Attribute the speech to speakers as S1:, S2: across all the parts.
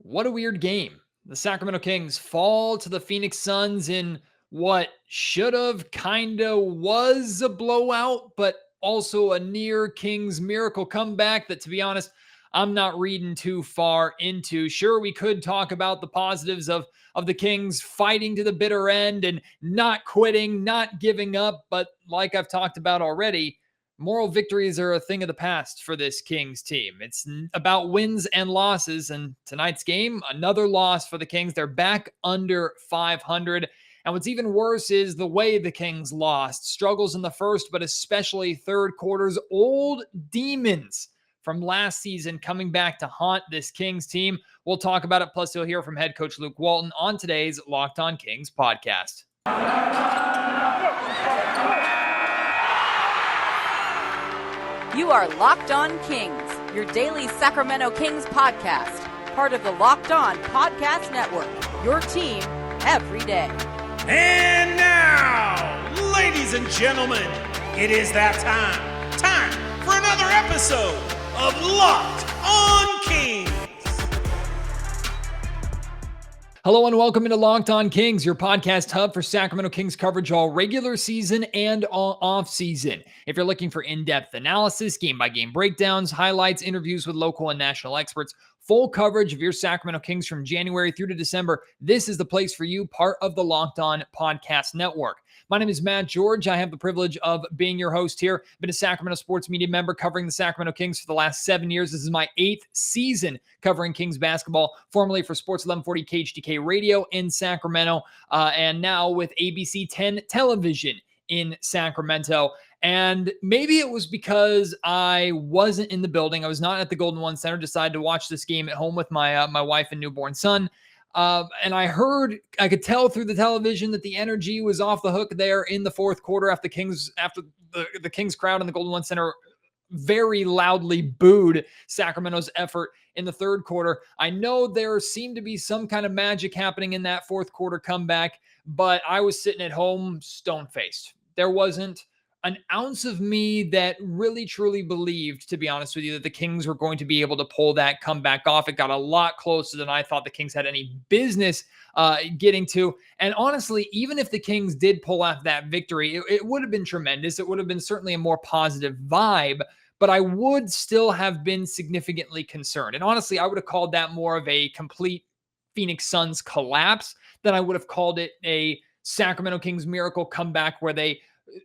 S1: What a weird game. The Sacramento Kings fall to the Phoenix Suns in what should have kind of was a blowout, but also a near Kings miracle comeback that, to be honest, I'm not reading too far into. Sure, we could talk about the positives of the Kings fighting to the bitter end and not quitting, not giving up. But like I've talked about already, moral victories are a thing of the past for this Kings team. It's about wins and losses. And tonight's game, another loss for the Kings. They're back under 500. And what's even worse is the way the Kings lost. Struggles in the first, but especially third quarters. Old demons from last season coming back to haunt this Kings team. We'll talk about it. Plus, you'll hear from head coach Luke Walton on today's Locked On Kings podcast.
S2: You are Locked On Kings, your daily Sacramento Kings podcast, part of the Locked On Podcast Network, your team every day.
S3: And now, ladies and gentlemen, it is that time for another episode of Locked On Kings.
S1: Hello and welcome into Locked On Kings, your podcast hub for Sacramento Kings coverage all regular season and all off season. If you're looking for in-depth analysis, game-by-game breakdowns, highlights, interviews with local and national experts, full coverage of your Sacramento Kings from January through to December, this is the place for you, part of the Locked On Podcast Network. My name is Matt George. I have the privilege of being your host here. Been a Sacramento sports media member covering the Sacramento Kings for the last 7 years. This is my 8th season covering Kings basketball, formerly for Sports 1140 KHTK Radio in Sacramento, and now with ABC 10 Television in Sacramento. And maybe it was because I wasn't in the building. I was not at the Golden One Center. Decided to watch this game at home with my wife and newborn son. And I could tell through the television that the energy was off the hook there in the fourth quarter after the Kings crowd in the Golden One Center very loudly booed Sacramento's effort in the third quarter. I know there seemed to be some kind of magic happening in that fourth quarter comeback, but I was sitting at home stone-faced. There wasn't an ounce of me that really truly believed, to be honest with you, that the Kings were going to be able to pull that comeback off. It got a lot closer than I thought the Kings had any business getting to. And honestly, even if the Kings did pull off that victory, it would have been tremendous. It would have been certainly a more positive vibe, but I would still have been significantly concerned. And honestly, I would have called that more of a complete Phoenix Suns collapse than I would have called it a Sacramento Kings miracle comeback where they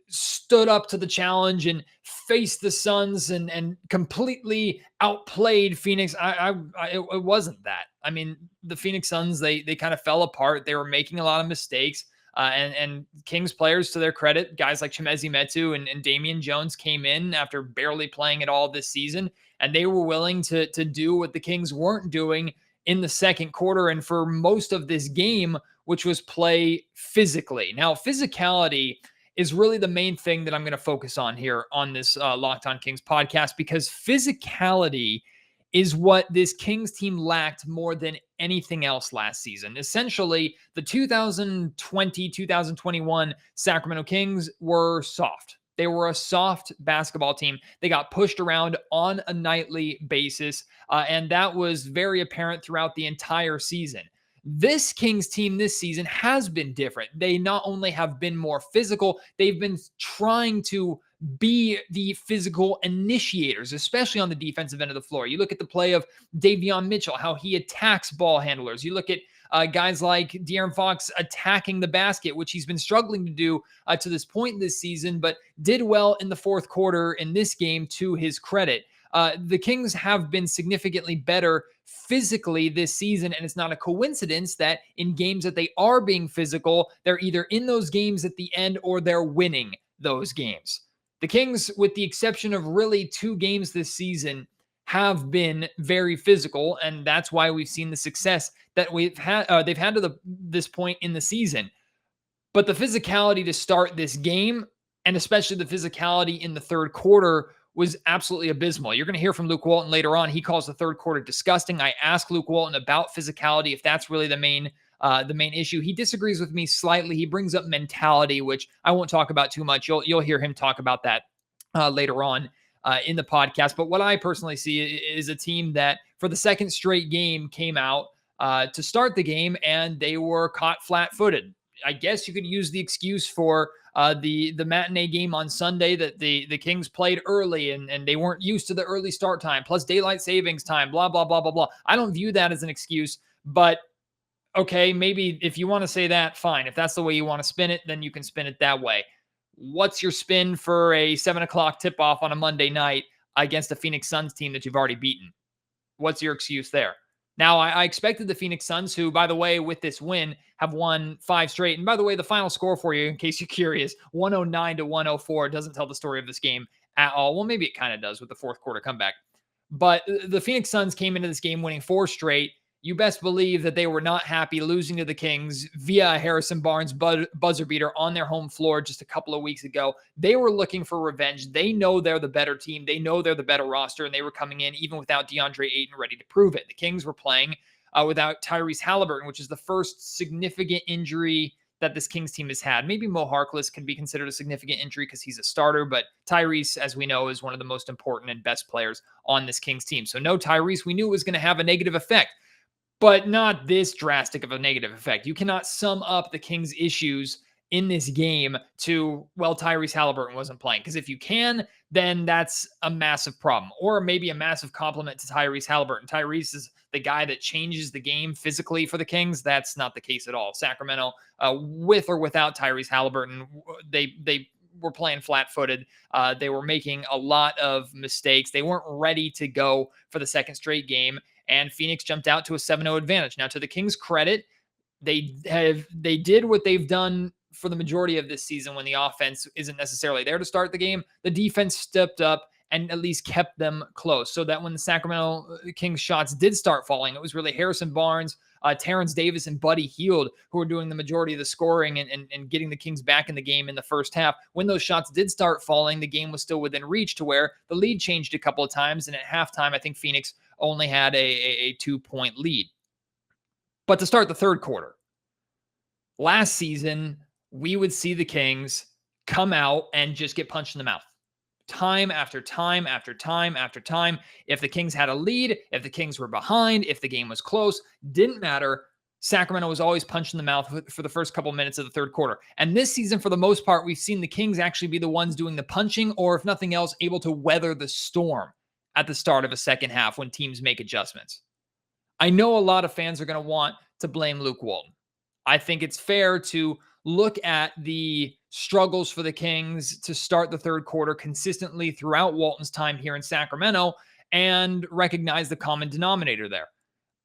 S1: stood up to the challenge and faced the Suns and completely outplayed Phoenix. It wasn't that. I mean, the Phoenix Suns, they kind of fell apart. They were making a lot of mistakes. And Kings players, to their credit, guys like Chimezie Metu and Damian Jones came in after barely playing at all this season, and they were willing to do what the Kings weren't doing in the second quarter and for most of this game, which was play physically. Now, physicality is really the main thing that I'm going to focus on here on this Locked On Kings podcast, because physicality is what this Kings team lacked more than anything else last season. Essentially, the 2020-2021 Sacramento Kings were soft. They were a soft basketball team. They got pushed around on a nightly basis, and that was very apparent throughout the entire season. This Kings team this season has been different. They not only have been more physical, they've been trying to be the physical initiators, especially on the defensive end of the floor. You look at the play of Davion Mitchell, how he attacks ball handlers. You look at guys like De'Aaron Fox attacking the basket, which he's been struggling to do to this point this season, but did well in the fourth quarter in this game, to his credit. The Kings have been significantly better physically this season, and it's not a coincidence that in games that they are being physical, they're either in those games at the end or they're winning those games. The Kings, with the exception of really 2 games this season, have been very physical, and that's why we've seen the success that they've had to this point in the season. But the physicality to start this game, and especially the physicality in the third quarter, was absolutely abysmal. You're going to hear from Luke Walton later on. He calls the third quarter disgusting. I asked Luke Walton about physicality, if that's really the main issue. He disagrees with me slightly. He brings up mentality, which I won't talk about too much. You'll hear him talk about that later on in the podcast. But what I personally see is a team that for the second straight game came out to start the game, and they were caught flat-footed. I guess you could use the excuse for the matinee game on Sunday that the Kings played early and they weren't used to the early start time, plus daylight savings time, blah, blah, blah, blah, blah. I don't view that as an excuse, but okay, maybe if you want to say that, fine. If that's the way you want to spin it, then you can spin it that way. What's your spin for a 7 o'clock tip-off on a Monday night against a Phoenix Suns team that you've already beaten? What's your excuse there? Now, I expected the Phoenix Suns, who, by the way, with this win, have won 5 straight. And by the way, the final score for you, in case you're curious, 109-104. Doesn't tell the story of this game at all. Well, maybe it kind of does with the fourth quarter comeback. But the Phoenix Suns came into this game winning 4 straight. You best believe that they were not happy losing to the Kings via a Harrison Barnes buzzer beater on their home floor just a couple of weeks ago. They were looking for revenge. They know they're the better team. They know they're the better roster, and they were coming in even without DeAndre Ayton ready to prove it. The Kings were playing without Tyrese Halliburton, which is the first significant injury that this Kings team has had. Maybe Mo Harkless can be considered a significant injury because he's a starter, but Tyrese, as we know, is one of the most important and best players on this Kings team. So no Tyrese, we knew it was going to have a negative effect, but not this drastic of a negative effect. You cannot sum up the Kings' issues in this game to, well, Tyrese Halliburton wasn't playing. Because if you can, then that's a massive problem. Or maybe a massive compliment to Tyrese Halliburton. Tyrese is the guy that changes the game physically for the Kings. That's not the case at all. Sacramento, with or without Tyrese Halliburton, they were playing flat-footed. They were making a lot of mistakes. They weren't ready to go for the second straight game. And Phoenix jumped out to a 7-0 advantage. Now, to the Kings' credit, they did what they've done for the majority of this season when the offense isn't necessarily there to start the game. The defense stepped up and at least kept them close, so that when the Sacramento Kings shots did start falling, it was really Harrison Barnes, Terrence Davis, and Buddy Hield who were doing the majority of the scoring and getting the Kings back in the game in the first half. When those shots did start falling, the game was still within reach to where the lead changed a couple of times, and at halftime, I think Phoenix only had a 2-point lead. But to start the third quarter, last season, we would see the Kings come out and just get punched in the mouth. Time after time after time after time. If the Kings had a lead, if the Kings were behind, if the game was close, didn't matter. Sacramento was always punched in the mouth for the first couple minutes of the third quarter. And this season, for the most part, we've seen the Kings actually be the ones doing the punching, or if nothing else, able to weather the storm at the start of a second half when teams make adjustments. I know a lot of fans are going to want to blame Luke Walton. I think it's fair to look at the struggles for the Kings to start the third quarter consistently throughout Walton's time here in Sacramento and recognize the common denominator there.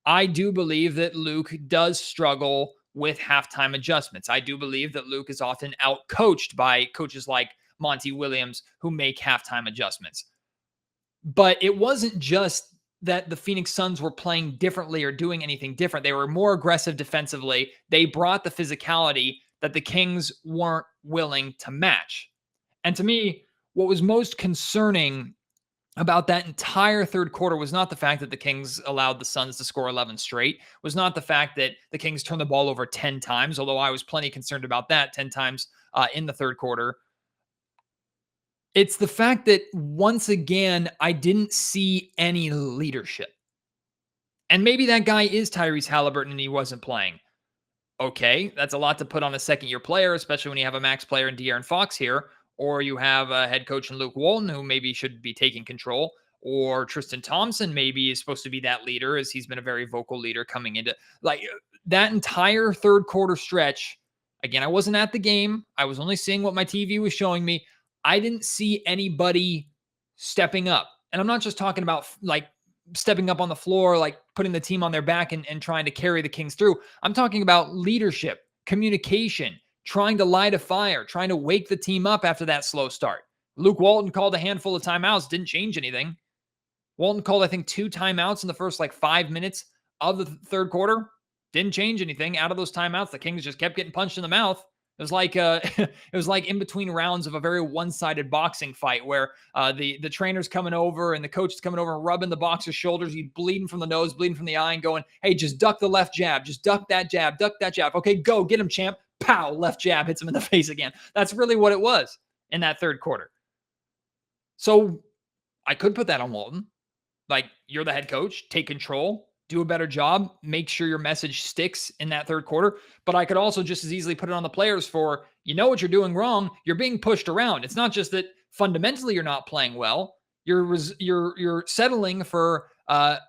S1: I do believe that Luke does struggle with halftime adjustments. I do believe that Luke is often outcoached by coaches like Monty Williams who make halftime adjustments. But it wasn't just that the Phoenix Suns were playing differently or doing anything different. They were more aggressive defensively. They brought the physicality that the Kings weren't willing to match. And to me, what was most concerning about that entire third quarter was not the fact that the Kings allowed the Suns to score 11 straight, was not the fact that the Kings turned the ball over 10 times, although I was plenty concerned about that 10 times in the third quarter. It's the fact that, once again, I didn't see any leadership. And maybe that guy is Tyrese Halliburton and he wasn't playing. Okay, that's a lot to put on a second-year player, especially when you have a max player in De'Aaron Fox here, or you have a head coach in Luke Walton who maybe should be taking control, or Tristan Thompson maybe is supposed to be that leader, as he's been a very vocal leader coming into that entire third quarter stretch. Again, I wasn't at the game. I was only seeing what my TV was showing me. I didn't see anybody stepping up. And I'm not just talking about stepping up on the floor, like putting the team on their back and trying to carry the Kings through. I'm talking about leadership, communication, trying to light a fire, trying to wake the team up after that slow start. Luke Walton called a handful of timeouts, didn't change anything. Walton called, I think, 2 timeouts in the first 5 minutes of the third quarter. Didn't change anything. Out of those timeouts, the Kings just kept getting punched in the mouth. It was like in between rounds of a very one-sided boxing fight where the trainer's coming over and the coach is coming over and rubbing the boxer's shoulders. He's bleeding from the nose, bleeding from the eye, and going, "Hey, just duck the left jab. Just duck that jab. Duck that jab. Okay, go. Get him, champ." Pow, left jab hits him in the face again. That's really what it was in that third quarter. So I could put that on Walton. You're the head coach. Take control. do a better job, make sure your message sticks in that third quarter. But I could also just as easily put it on the players for, you know what you're doing wrong. You're being pushed around. It's not just that fundamentally you're not playing well. You're settling for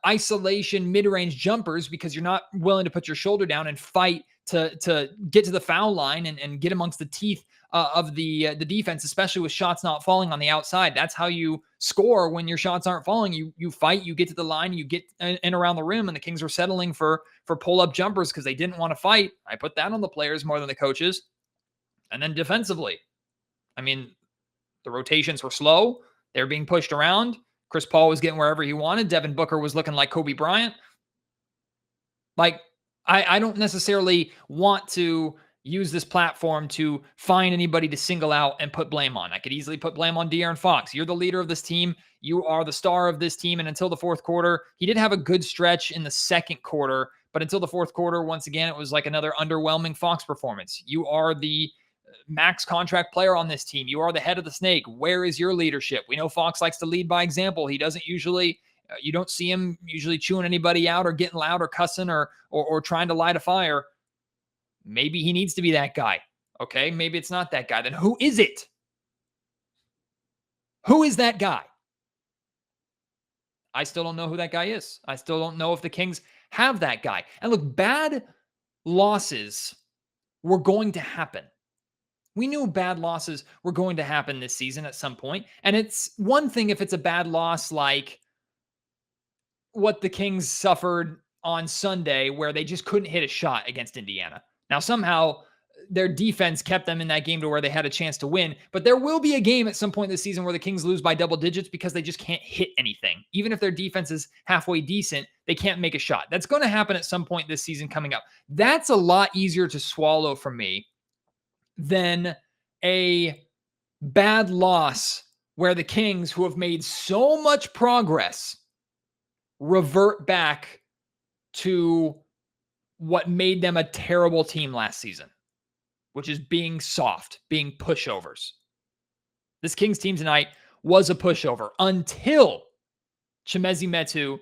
S1: isolation mid-range jumpers because you're not willing to put your shoulder down and fight to get to the foul line and get amongst the teeth of the defense, especially with shots not falling on the outside. That's how you score when your shots aren't falling. You fight, you get to the line, you get in around the rim, and the Kings are settling for pull-up jumpers because they didn't want to fight. I put that on the players more than the coaches. And then defensively, I mean, the rotations were slow. They were being pushed around. Chris Paul was getting wherever he wanted. Devin Booker was looking like Kobe Bryant. Like, I don't necessarily want to use this platform to find anybody to single out and put blame on. I could easily put blame on De'Aaron Fox. You're the leader of this team. You are the star of this team. And until the fourth quarter, he did have a good stretch in the second quarter. But until the fourth quarter, once again, it was like another underwhelming Fox performance. You are the max contract player on this team. You are the head of the snake. Where is your leadership? We know Fox likes to lead by example. He doesn't usually... you don't see him usually chewing anybody out or getting loud or cussing or trying to light a fire. Maybe he needs to be that guy. Okay, maybe it's not that guy. Then who is it? Who is that guy? I still don't know who that guy is. I still don't know if the Kings have that guy. And look, bad losses were going to happen. We knew bad losses were going to happen this season at some point. And it's one thing if it's a bad loss like what the Kings suffered on Sunday, where they just couldn't hit a shot against Indiana. Now, somehow their defense kept them in that game to where they had a chance to win, but there will be a game at some point this season where the Kings lose by double digits because they just can't hit anything. Even if their defense is halfway decent, they can't make a shot. That's going to happen at some point this season coming up. That's a lot easier to swallow for me than a bad loss where the Kings, who have made so much progress, revert back to what made them a terrible team last season, which is being soft, being pushovers. This Kings team tonight was a pushover until Chimezie Metu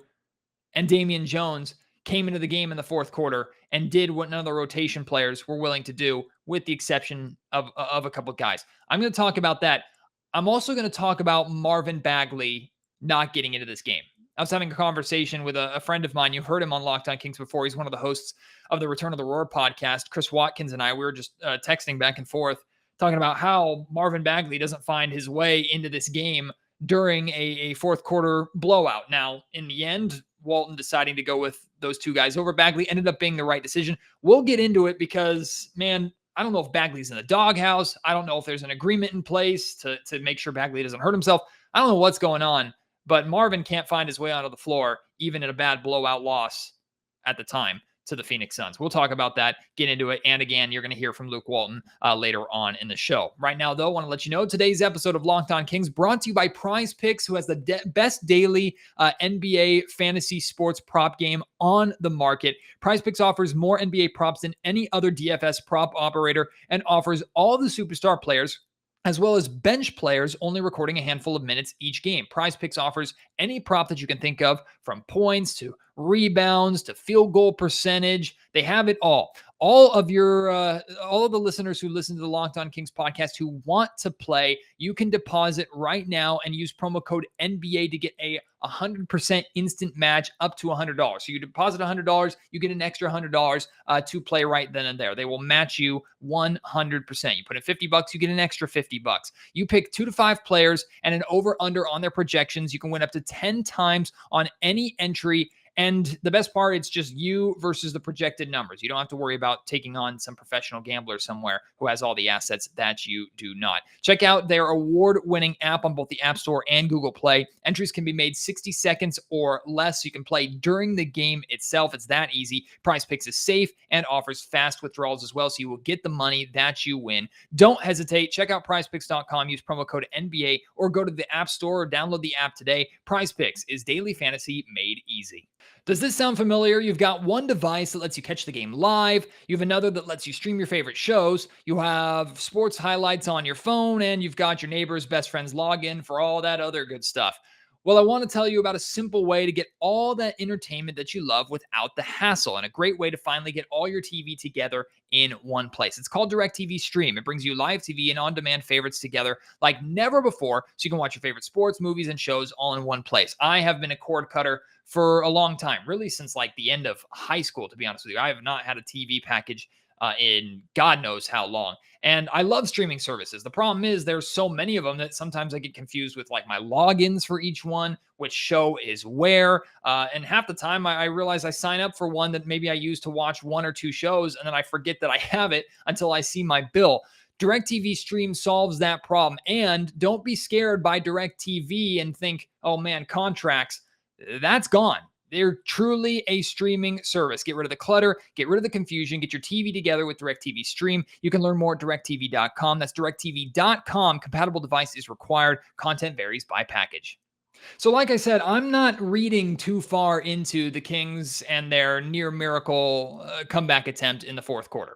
S1: and Damian Jones came into the game in the fourth quarter and did what none of the rotation players were willing to do, with the exception of a couple of guys. I'm going to talk about that. I'm also going to talk about Marvin Bagley not getting into this game. I was having a conversation with a friend of mine. You've heard him on Locked On Kings before. He's one of the hosts of the Return of the Roar podcast. Chris Watkins and I, we were just texting back and forth, talking about how Marvin Bagley doesn't find his way into this game during a fourth quarter blowout. Now, in the end, Walton deciding to go with those two guys over Bagley ended up being the right decision. We'll get into it because, man, I don't know if Bagley's in the doghouse. I don't know if there's an agreement in place to make sure Bagley doesn't hurt himself. I don't know what's going on. But Marvin can't find his way onto the floor, even in a bad blowout loss at the time to the Phoenix Suns. We'll talk about that, get into it. And again, you're going to hear from Luke Walton later on in the show. Right now, though, I want to let you know today's episode of Locked On Kings brought to you by Prize Picks, who has the best daily NBA fantasy sports prop game on the market. Prize Picks offers more NBA props than any other DFS prop operator and offers all the superstar players as well as bench players only recording a handful of minutes each game. Prize Picks offers any prop that you can think of, from points to rebounds to field goal percentage. They have it all. All of the listeners who listen to the Locked On Kings podcast who want to play, you can deposit right now and use promo code NBA to get a 100% instant match up to $100. So you deposit $100, you get an extra $100 to play right then and there. They will match you 100%. You put in $50, you get an extra $50. You pick 2 to 5 players and an over/under on their projections. You can win up to 10 times on any entry. And the best part, it's just you versus the projected numbers. You don't have to worry about taking on some professional gambler somewhere who has all the assets that you do not. Check out their award-winning app on both the App Store and Google Play. Entries can be made 60 seconds or less, so you can play during the game itself. It's that easy. Prize Picks is safe and offers fast withdrawals as well, so you will get the money that you win. Don't hesitate. Check out prizepicks.com. Use promo code NBA or go to the App Store or download the app today. Prize Picks is daily fantasy made easy. Does this sound familiar? You've got one device that lets you catch the game live. You have another that lets you stream your favorite shows. You have sports highlights on your phone, and you've got your neighbor's best friend's login for all that other good stuff. Well, I want to tell you about a simple way to get all that entertainment that you love without the hassle, and a great way to finally get all your TV together in one place. It's called DirecTV Stream. It brings you live TV and on-demand favorites together like never before, so you can watch your favorite sports, movies, and shows all in one place. I have been a cord cutter for a long time, really since like the end of high school, to be honest with you. I have not had a TV package in God knows how long. And I love streaming services. The problem is there's so many of them that sometimes I get confused with like my logins for each one, which show is where. And half the time I realize I sign up for one that maybe I use to watch one or two shows, and then I forget that I have it until I see my bill. DirecTV Stream solves that problem. And don't be scared by DirecTV and think, oh man, contracts. That's gone. They're truly a streaming service. Get rid of the clutter, get rid of the confusion, get your TV together with DirecTV Stream. You can learn more at directv.com. That's directv.com. Compatible device is required. Content varies by package. So like I said, I'm not reading too far into the Kings and their near miracle comeback attempt in the fourth quarter.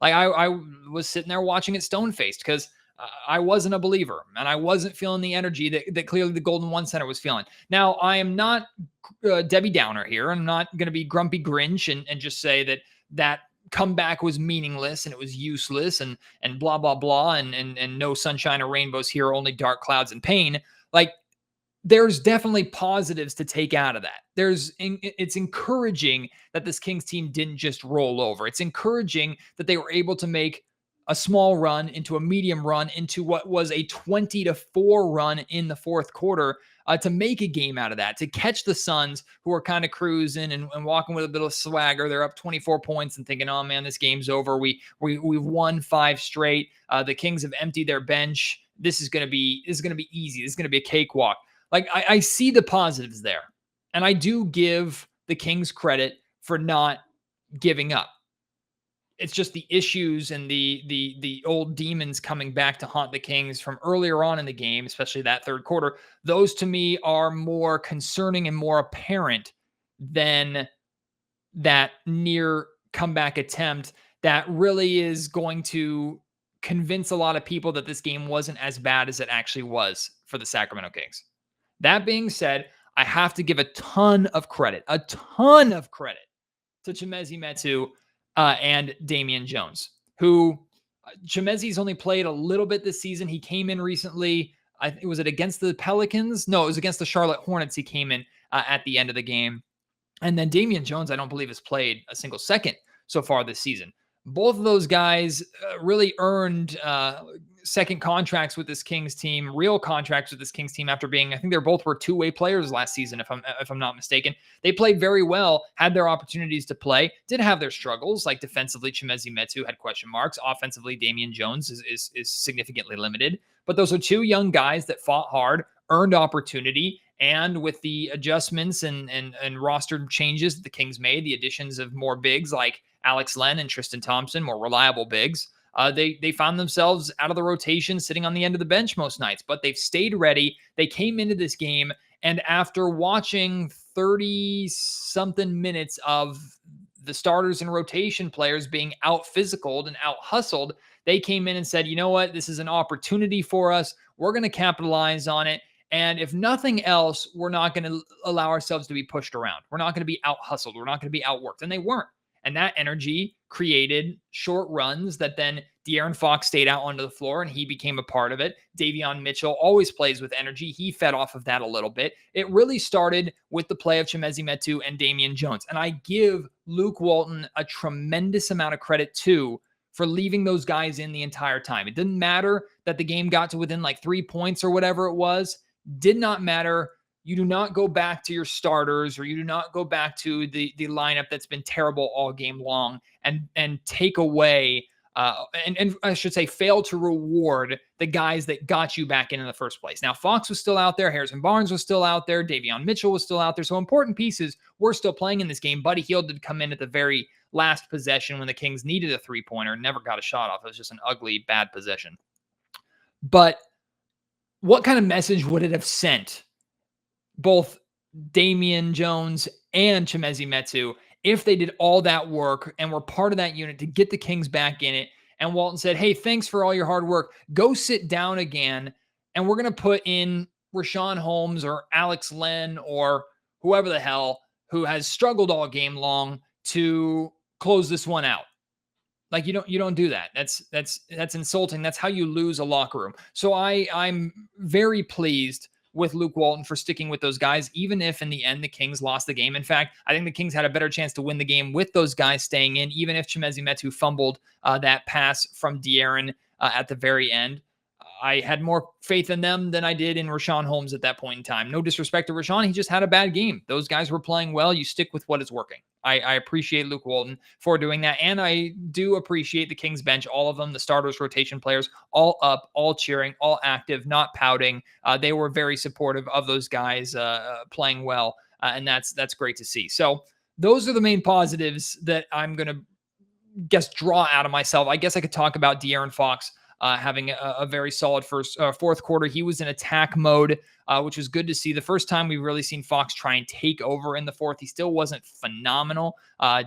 S1: Like I was sitting there watching it stone-faced because I wasn't a believer and I wasn't feeling the energy that clearly the Golden One Center was feeling. Now, I am not Debbie Downer here. I'm not going to be grumpy Grinch and just say that comeback was meaningless and it was useless and blah, blah, blah. And no sunshine or rainbows here, only dark clouds and pain. Like, there's definitely positives to take out of that. It's encouraging that this Kings team didn't just roll over. It's encouraging that they were able to make a small run into a medium run into what was a 20-4 run in the fourth quarter to make a game out of that, to catch the Suns who are kind of cruising and walking with a bit of swagger. They're up 24 points and thinking, oh man, this game's over. We've won 5 straight. The Kings have emptied their bench. This is going to be easy. This is going to be a cakewalk. Like I see the positives there. And I do give the Kings credit for not giving up. It's just the issues and the old demons coming back to haunt the Kings from earlier on in the game, especially that third quarter. Those to me are more concerning and more apparent than that near comeback attempt that really is going to convince a lot of people that this game wasn't as bad as it actually was for the Sacramento Kings. That being said, I have to give a ton of credit to Chimezie Metu and Damian Jones, who Chimezi's only played a little bit this season. He came in recently. Was it against the Pelicans? No, it was against the Charlotte Hornets. He came in at the end of the game. And then Damian Jones, I don't believe, has played a single second so far this season. Both of those guys really earned second contracts with this Kings team, real contracts with this Kings team after being, I think they both were two-way players last season, if I'm not mistaken. They played very well, had their opportunities to play, did have their struggles, like defensively, Chimezie Metu had question marks. Offensively, Damian Jones is significantly limited. But those are two young guys that fought hard, earned opportunity, and with the adjustments and roster changes that the Kings made, the additions of more bigs like Alex Len and Tristan Thompson, more reliable bigs, they found themselves out of the rotation, sitting on the end of the bench most nights, but they've stayed ready. They came into this game, and after watching 30-something minutes of the starters and rotation players being out-physicaled and out-hustled, they came in and said, you know what, this is an opportunity for us. We're going to capitalize on it. And if nothing else, we're not going to allow ourselves to be pushed around. We're not going to be out-hustled. We're not going to be outworked. And they weren't. And that energy created short runs that then De'Aaron Fox stayed out onto the floor and he became a part of it. Davion Mitchell always plays with energy. He fed off of that a little bit. It really started with the play of Chimezie Metu and Damian Jones. And I give Luke Walton a tremendous amount of credit too for leaving those guys in the entire time. It didn't matter that the game got to within like 3 points or whatever it was. Did not matter. You do not go back to your starters, or you do not go back to the lineup that's been terrible all game long and take away and I should say fail to reward the guys that got you back in the first place. Now, Fox was still out there. Harrison Barnes was still out there. Davion Mitchell was still out there. So important pieces were still playing in this game. Buddy Hield did come in at the very last possession when the Kings needed a three-pointer. Never got a shot off. It was just an ugly, bad possession. But what kind of message would it have sent both Damian Jones and Chimezie Metu if they did all that work and were part of that unit to get the Kings back in it? And Walton said, hey, thanks for all your hard work. Go sit down again, and we're going to put in Rashawn Holmes or Alex Len or whoever the hell who has struggled all game long to close this one out. Like you don't do that. That's insulting. That's how you lose a locker room. So I'm very pleased with Luke Walton for sticking with those guys, even if in the end the Kings lost the game. In fact, I think the Kings had a better chance to win the game with those guys staying in, even if Chimezie Metu fumbled that pass from De'Aaron at the very end. I had more faith in them than I did in Rashawn Holmes at that point in time. No disrespect to Rashawn. He just had a bad game. Those guys were playing well. You stick with what is working. I appreciate Luke Walton for doing that. And I do appreciate the Kings bench, all of them, the starters, rotation players, all up, all cheering, all active, not pouting. They were very supportive of those guys playing well. And that's great to see. So those are the main positives that I'm going to draw out of myself. I guess I could talk about De'Aaron Fox having a very solid fourth quarter. He was in attack mode, which was good to see. The first time we've really seen Fox try and take over in the fourth. He still wasn't phenomenal.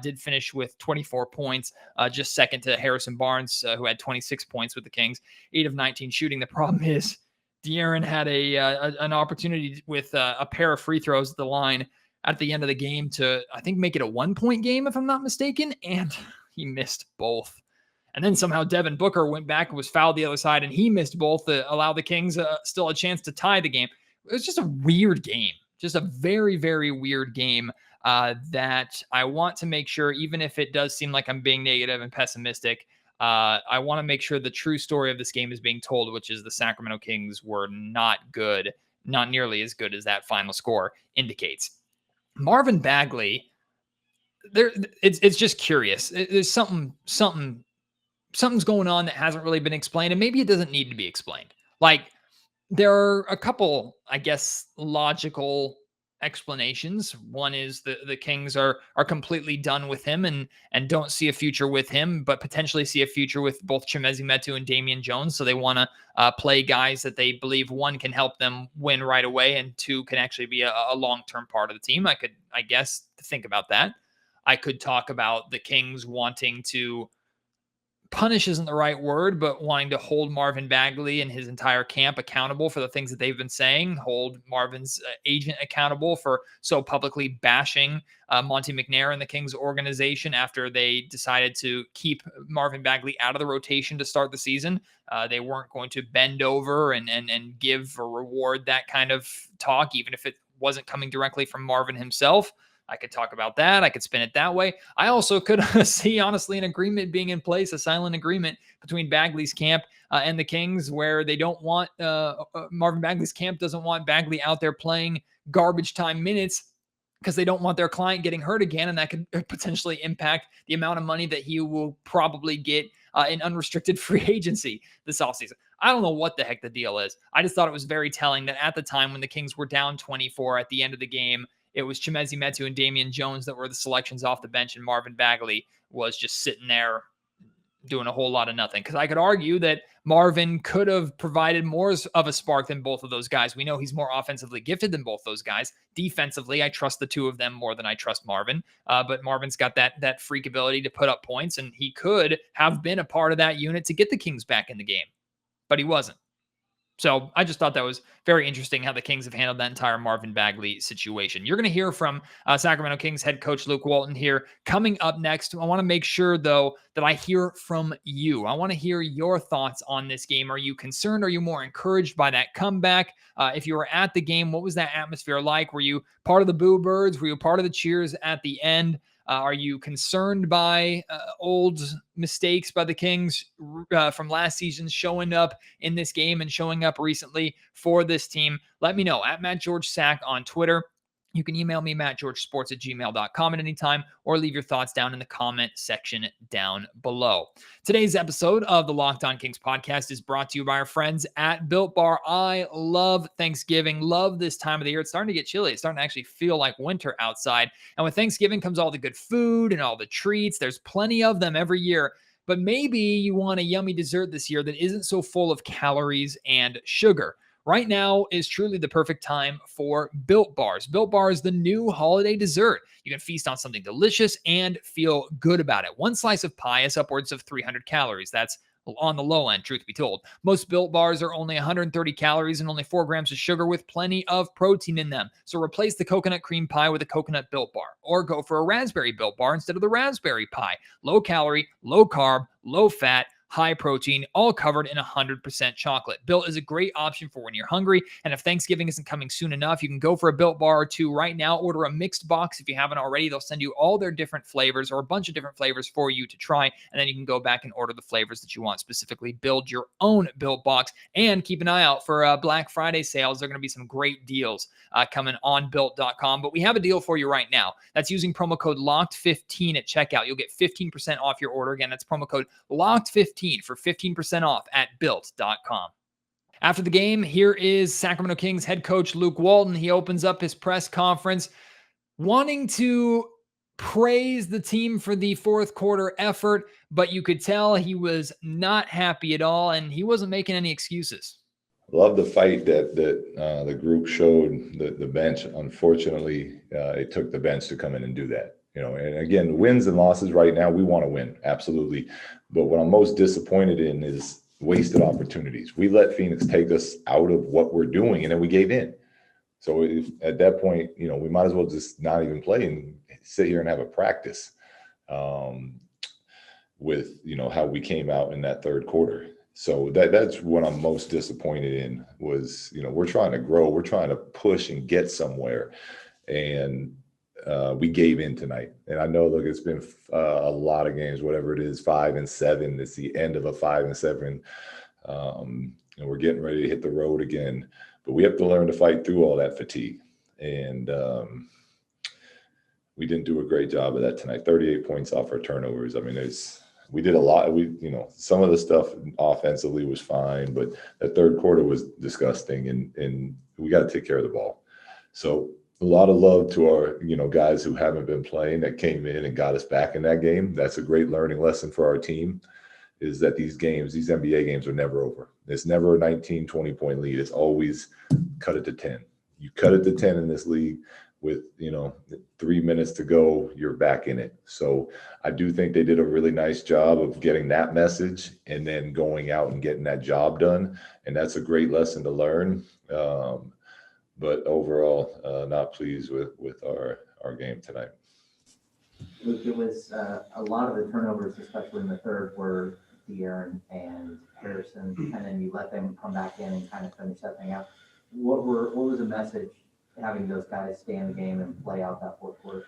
S1: Did finish with 24 points, just second to Harrison Barnes, who had 26 points with the Kings, 8 of 19 shooting. The problem is De'Aaron had an opportunity with a pair of free throws at the line at the end of the game to, I think, make it a 1-point game, if I'm not mistaken, and he missed both. And then somehow Devin Booker went back and was fouled the other side, and he missed both to allow the Kings still a chance to tie the game. It was just a weird game, just a very, very weird game that I want to make sure, even if it does seem like I'm being negative and pessimistic, I want to make sure the true story of this game is being told, which is the Sacramento Kings were not good, not nearly as good as that final score indicates. Marvin Bagley, it's just curious. There's something's going on that hasn't really been explained, and maybe it doesn't need to be explained. Like, there are a couple, I guess, logical explanations. One is the Kings are completely done with him and don't see a future with him, but potentially see a future with both Chimezie Metu and Damian Jones. So they want to play guys that they believe, one, can help them win right away, and two, can actually be a long-term part of the team. I guess, think about that. I could talk about the Kings wanting to punish isn't the right word, but wanting to hold Marvin Bagley and his entire camp accountable for the things that they've been saying, hold Marvin's agent accountable for so publicly bashing Monte McNair and the Kings organization after they decided to keep Marvin Bagley out of the rotation to start the season. They weren't going to bend over and give or reward that kind of talk, even if it wasn't coming directly from Marvin himself. I could talk about that. I could spin it that way. I also could see, honestly, an agreement being in place, a silent agreement between Bagley's camp and the Kings, where they don't want Marvin Bagley's camp doesn't want Bagley out there playing garbage time minutes because they don't want their client getting hurt again, and that could potentially impact the amount of money that he will probably get in unrestricted free agency this offseason. I don't know what the heck the deal is. I just thought it was very telling that at the time when the Kings were down 24 at the end of the game, it was Chimezie Metu and Damian Jones that were the selections off the bench, and Marvin Bagley was just sitting there doing a whole lot of nothing. Because I could argue that Marvin could have provided more of a spark than both of those guys. We know he's more offensively gifted than both those guys. Defensively, I trust the two of them more than I trust Marvin. But Marvin's got that freak ability to put up points, and he could have been a part of that unit to get the Kings back in the game. But he wasn't. So I just thought that was very interesting how the Kings have handled that entire Marvin Bagley situation. You're going to hear from Sacramento Kings head coach Luke Walton here coming up next. I want to make sure, though, that I hear from you. I want to hear your thoughts on this game. Are you concerned? Are you more encouraged by that comeback? If you were at the game, what was that atmosphere like? Were you part of the boo birds? Were you part of the cheers at the end? Are you concerned by old mistakes by the Kings from last season showing up in this game and showing up recently for this team? Let me know at Matt George Sack on Twitter. You can email me, mattgeorgesports@gmail.com at any time, or leave your thoughts down in the comment section down below. Today's episode of the Locked On Kings podcast is brought to you by our friends at Built Bar. I love Thanksgiving, love this time of the year. It's starting to get chilly. It's starting to actually feel like winter outside. And with Thanksgiving comes all the good food and all the treats. There's plenty of them every year. But maybe you want a yummy dessert this year that isn't so full of calories and sugar. Right now is truly the perfect time for Built Bars. Built Bar is the new holiday dessert. You can feast on something delicious and feel good about it. One slice of pie is upwards of 300 calories. That's on the low end, truth be told. Most Built bars are only 130 calories and only 4 grams of sugar with plenty of protein in them. So replace the coconut cream pie with a coconut Built bar, or go for a raspberry Built bar instead of the raspberry pie. Low calorie, low carb, low fat, high protein, all covered in 100% chocolate. Built is a great option for when you're hungry, and if Thanksgiving isn't coming soon enough, you can go for a Built bar or two right now. Order a mixed box if you haven't already. They'll send you all their different flavors or a bunch of different flavors for you to try, and then you can go back and order the flavors that you want specifically. Build your own Built box, and keep an eye out for Black Friday sales. There are going to be some great deals coming on Built.com, but we have a deal for you right now. That's using promo code LOCKED15 at checkout. You'll get 15% off your order. Again, that's promo code LOCKED15 for 15% off at Built.com. After the game, here is Sacramento Kings head coach Luke Walton. He opens up his press conference wanting to praise the team for the fourth quarter effort, but you could tell he was not happy at all, and he wasn't making any excuses.
S4: Love the fight that the group showed. The bench, unfortunately, it took the bench to come in and do that. And again, wins and losses right now, we want to win, absolutely. But what I'm most disappointed in is wasted opportunities. We let Phoenix take us out of what we're doing, and then we gave in. So at that point, we might as well just not even play and sit here and have a practice with, how we came out in that third quarter. So that's what I'm most disappointed in was, we're trying to grow, we're trying to push and get somewhere. And we gave in tonight. And I know, look, it's been a lot of games, whatever it is, 5-7. It's the end of a 5-7. And we're getting ready to hit the road again. But we have to learn to fight through all that fatigue. And we didn't do a great job of that tonight. 38 points off our turnovers. I mean, we did a lot. Some of the stuff offensively was fine, but that third quarter was disgusting. And we got to take care of the ball. So a lot of love to our, guys who haven't been playing that came in and got us back in that game. That's a great learning lesson for our team, is that these NBA games are never over. It's never a 19, 20-point lead. It's always cut it to 10. You cut it to 10 in this league with, 3 minutes to go, you're back in it. So I do think they did a really nice job of getting that message and then going out and getting that job done. And that's a great lesson to learn. But overall, not pleased with our game tonight.
S5: Luke, it was a lot of the turnovers, especially in the third, were De'Aaron and Harrison, and then you let them come back in and kind of finish that thing out. What was the message having those guys stay in the game and play out that fourth quarter?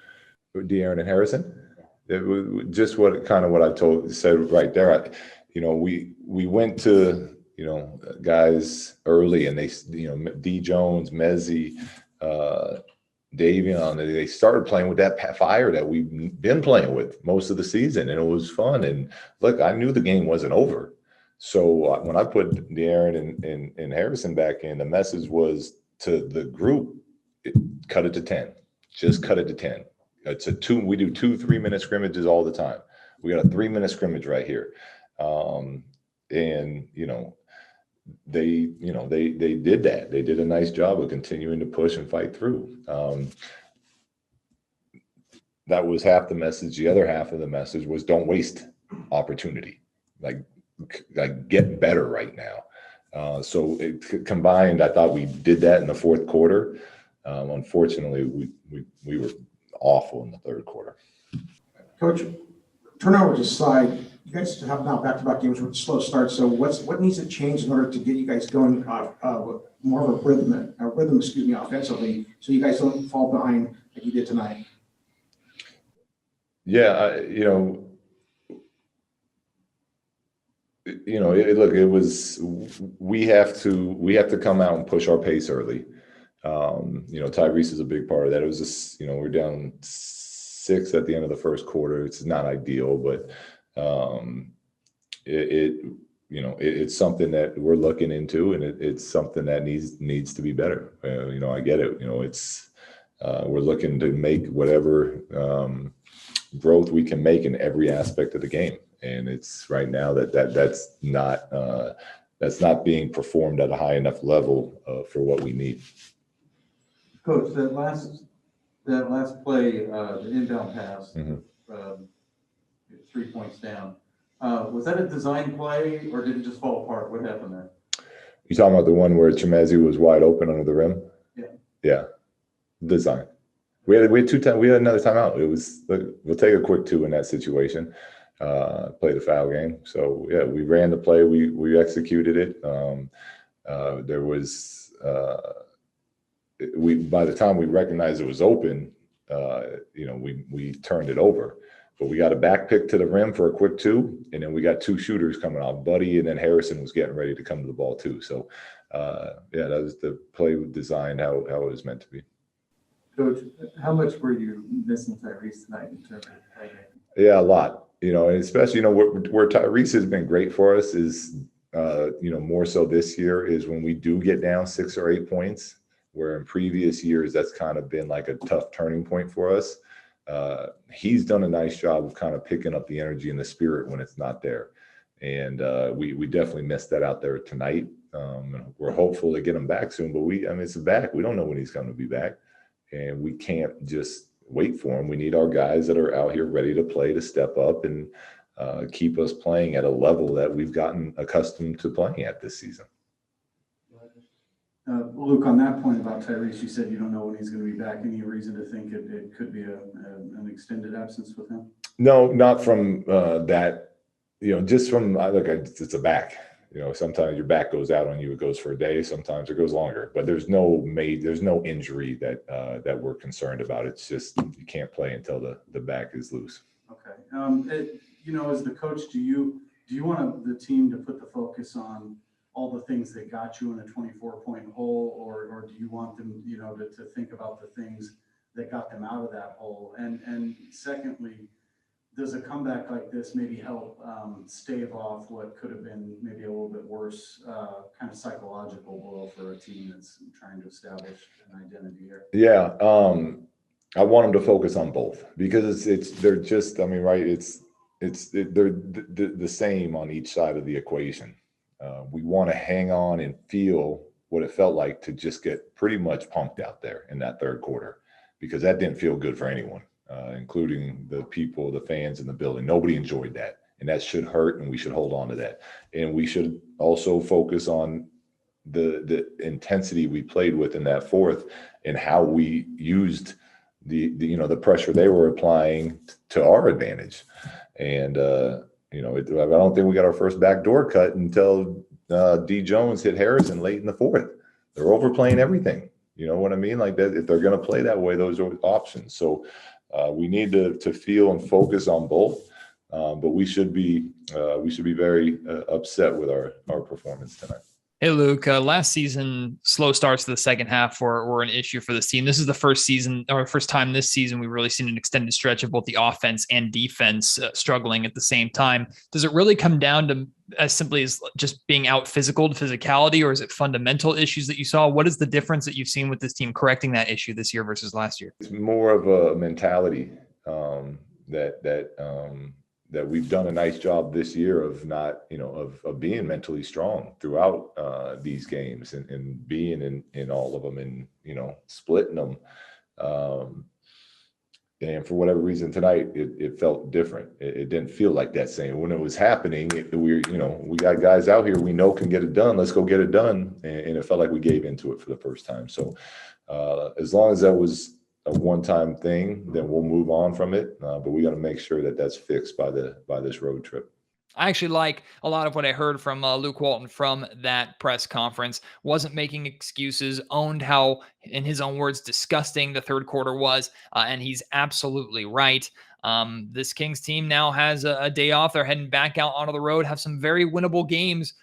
S4: De'Aaron and Harrison?
S5: Yeah.
S4: It was just what I said right there. We went to guys early, and they, D Jones, Mezzi, Davion, they started playing with that fire that we've been playing with most of the season, and it was fun. And look, I knew the game wasn't over. So when I put De'Aaron and Harrison back in, the message was to the group, cut it to 10. Just cut it to 10. We do 2 3-minute scrimmages all the time. We got a 3-minute scrimmage right here. They did that. They did a nice job of continuing to push and fight through. That was half the message. The other half of the message was don't waste opportunity. Like get better right now. So combined, I thought we did that in the fourth quarter. Unfortunately, we were awful in the third quarter.
S6: Coach, turnovers aside, you guys have now back-to-back games with slow starts. So what needs to change in order to get you guys going more of a rhythm, offensively, so you guys don't fall behind like you did tonight?
S4: Yeah, it was. We have to come out and push our pace early. Tyrese is a big part of that. It was just, we're down 6 at the end of the first quarter. It's not ideal, but it's something that we're looking into, and it's something that needs to be better. I get it. We're looking to make whatever growth we can make in every aspect of the game, and it's right now that's not being performed at a high enough level for what we need.
S7: Coach, that last play, the inbound pass, 3 points down. Was that a design play or did it just fall apart? What happened there?
S4: You talking about the one where Chimezi was wide open under the rim?
S7: Yeah.
S4: Yeah. Design. We had another timeout. It was, we'll take a quick 2 in that situation. Play the foul game. So yeah, we ran the play. We executed it. There was by the time we recognized it was open, we turned it over. But we got a back pick to the rim for a quick 2, and then we got 2 shooters coming off. Buddy and then Harrison was getting ready to come to the ball too. So that was the play designed how it was meant to be.
S7: Coach, how much were you missing Tyrese tonight in terms of playing?
S4: Yeah, a lot. And especially where Tyrese has been great for us is more so this year is when we do get down 6 or 8 points, where in previous years that's kind of been like a tough turning point for us. He's done a nice job of kind of picking up the energy and the spirit when it's not there. And we definitely missed that out there tonight. We're hopeful to get him back soon, but it's a back. We don't know when he's going to be back. And we can't just wait for him. We need our guys that are out here ready to play to step up and keep us playing at a level that we've gotten accustomed to playing at this season.
S7: Luke, on that point about Tyrese, you said you don't know when he's going to be back. Any reason to think it could be an extended absence with him?
S4: No, not from that. Just from it's a back. Sometimes your back goes out on you. It goes for a day. Sometimes it goes longer. But there's no injury that we're concerned about. It's just you can't play until the back is loose.
S7: Okay. As the coach, do you want the team to put the focus on all the things that got you in a 24-point hole, or do you want them, to think about the things that got them out of that hole? And secondly, does a comeback like this maybe help stave off what could have been maybe a little bit worse kind of psychological blow for a team that's trying to establish an identity here?
S4: Yeah, I want them to focus on both because they're just right. They're the same on each side of the equation. We want to hang on and feel what it felt like to just get pretty much pumped out there in that third quarter, because that didn't feel good for anyone, including the people, the fans in the building. Nobody enjoyed that, and that should hurt, and we should hold on to that. And we should also focus on the intensity we played with in that fourth and how we used the pressure they were applying to our advantage. And I don't think we got our first backdoor cut until D. Jones hit Harrison late in the fourth. They're overplaying everything. You know what I mean? Like that, if they're going to play that way, those are options. So we need to feel and focus on both. But we should be very upset with our performance tonight.
S1: Hey, Luke, last season, slow starts to the second half were an issue for this team. This is the first time this season we've really seen an extended stretch of both the offense and defense struggling at the same time. Does it really come down to as simply as just being out physicality, or is it fundamental issues that you saw? What is the difference that you've seen with this team correcting that issue this year versus last year?
S4: It's more of a mentality that we've done a nice job this year of not, of being mentally strong throughout these games and being in all of them and, splitting them. And for whatever reason tonight, it felt different. It didn't feel like that same. When it was happening, we got guys out here we know can get it done. Let's go get it done. And it felt like we gave into it for the first time. So as long as that was a one-time thing, then we'll move on from it. But we got to make sure that that's fixed by this road trip.
S1: I actually like a lot of what I heard from Luke Walton from that press conference. Wasn't making excuses, owned how, in his own words, disgusting the third quarter was. And he's absolutely right. This Kings team now has a day off. They're heading back out onto the road, have some very winnable games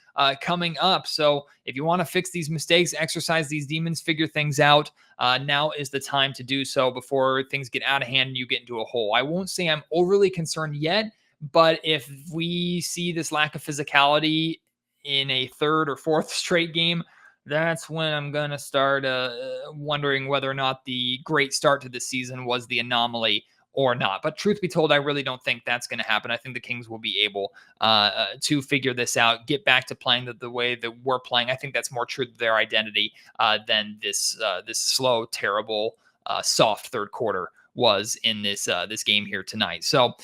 S1: coming up. So if you want to fix these mistakes, exercise these demons, figure things out, now is the time to do so before things get out of hand and you get into a hole. I won't say I'm overly concerned yet, but if we see this lack of physicality in a third or fourth straight game, that's when I'm going to start wondering whether or not the great start to the season was the anomaly or not. But truth be told, I really don't think that's going to happen. I think the Kings will be able to figure this out, get back to playing the way that we're playing. I think that's more true to their identity than this slow, terrible, soft third quarter was in this game here tonight. So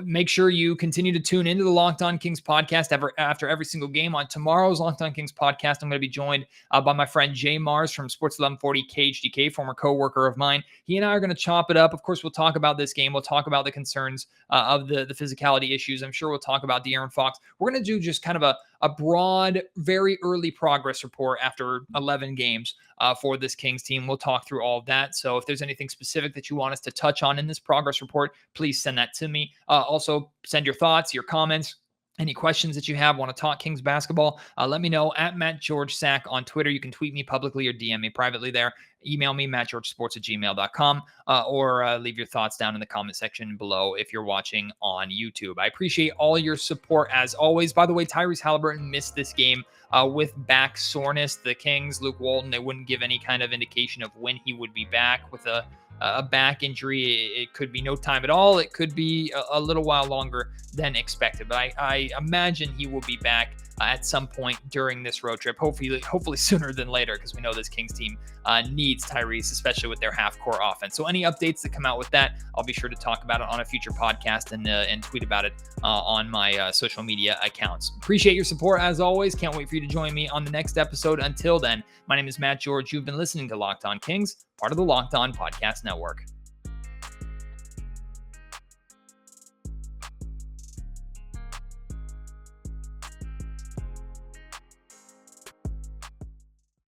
S1: make sure you continue to tune into the Locked On Kings podcast after every single game. On tomorrow's Locked On Kings podcast, I'm going to be joined by my friend Jay Mars from Sports 1140 KHDK, former co-worker of mine. He and I are going to chop it up. Of course, we'll talk about this game. We'll talk about the concerns of the physicality issues. I'm sure we'll talk about De'Aaron Fox. We're going to do just kind of a broad, very early progress report after 11 games for this Kings team. We'll talk through all of that. So if there's anything specific that you want us to touch on in this progress report, please send that to me. Also, send your thoughts, your comments, any questions that you have, want to talk Kings basketball, let me know at Matt George Sack on Twitter. You can tweet me publicly or DM me privately there. Email me, mattgeorgesports@gmail.com, or leave your thoughts down in the comment section below if you're watching on YouTube. I appreciate all your support as always. By the way, Tyrese Halliburton missed this game with back soreness. The Kings, Luke Walton, they wouldn't give any kind of indication of when he would be back with a back injury. It could be no time at all. It could be a little while longer than expected, but I imagine he will be back at some point during this road trip, hopefully sooner than later, because we know this Kings team needs Tyrese, especially with their half-court offense. So any updates that come out with that, I'll be sure to talk about it on a future podcast and tweet about it on my social media accounts. Appreciate your support as always. Can't wait for you to join me on the next episode. Until then, my name is Matt George. You've been listening to Locked On Kings, part of the Locked On Podcast Network.